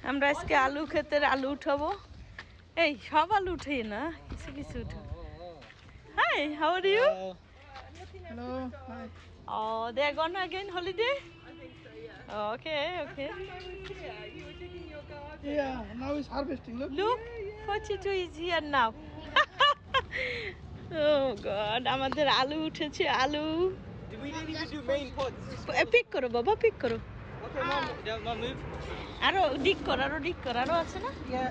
আমরা আজকে আলু ক্ষেতের আলু উঠাবো। এই সব আলু উঠে না, কিছু কিছু উঠাবো। Hi, how are you? Hello. Hi. Oh, they're gone again holiday? Okay, okay. Yeah, now it's harvesting. Look. Look, Potato is here now. Oh God, আমাদের আলু উঠেছে আলু। Do we need to do main pods? Pick করো বাবা, pick করো। Okay, mom, move. আরো ডিক কর, আরো আছে না? Yeah,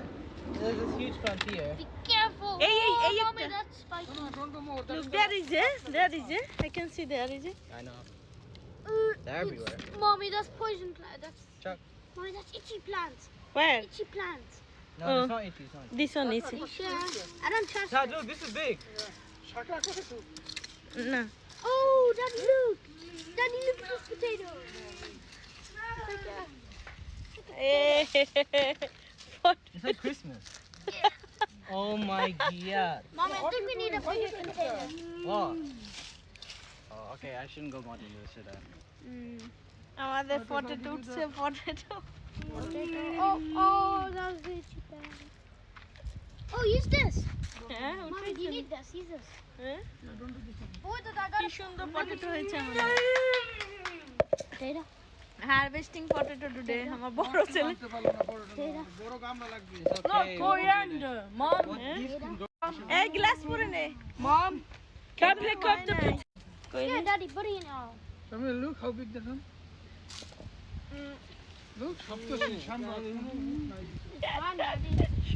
there's this huge plant here. Be careful. Hey, Mommy, একটা। that's spiky. Look, there is a. I can see there is a. I know. Uh, They're everywhere. Mommy, that's poison plant. That's Chuck. Mommy, that's itchy plants. Where? Itchy plants. No, Oh. it's not itchy. It's not itchy. This one is. You sure? I don't trust Dad, it. look, this is big. Shaka potato. না। Oh, Daddy, look. Daddy, look at this potato. It's like Christmas. Oh my god. Mom, I think we need a bigger container. What? Oh, okay, I shouldn't go more than this, should I? আমাদের potato উঠছে potato. Oh, that's the itchy plant. Oh, use this. হ্যাঁ Mommy, do you need this? Use this. হ্যাঁ Oh, I কি got সুন্দর potato হয়েছে আমাদের। potato. Harvesting potato today আমার বড় ছেলে। বড় গামলা লাগবে। It's okay. Coriander, mom. এই গ্লাস পরে নে। Mom, can pick up the Yeah, Daddy, put it in all. Samuel, look how big that one. Look, সবকিছু সামনে। Fine, Daddy.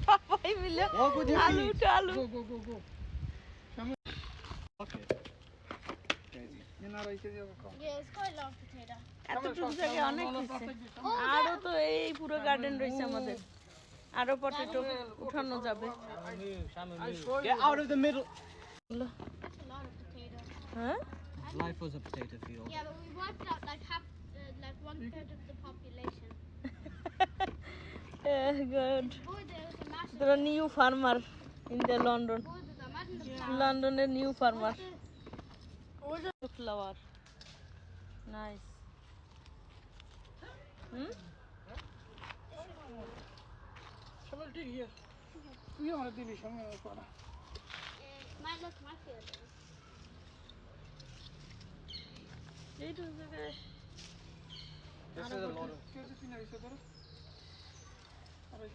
সবাই মিলে Walk with your আলু feet. তো আলু। Go. Samuel. Okay. এনা রাইতে যাবো কম। Yeah, it's quite a long potato. এতটুকু জায়গায় অনেক হয়েছে। আরো তো এই পুরো গার্ডেন রয়েছে আমাদের। আরো পটেটো উঠানো যাবে। Shamu, move. Get out of the middle. That's a lot of potato. হ্যাঁ? Life was a potato field. Yeah, but we wiped out like like 1/3 of the population. Good. Boy, there was a massive. The new farmer in the London. Boy, imagine the plant. লন্ডনের new farmer. Flower nice. Hmm Samuel, take here. তুই আমার দিবি সামনে করা। Might look my field. এইটু জায়গায় This is a lot of. KG 3 হইছে ধরো। আর এই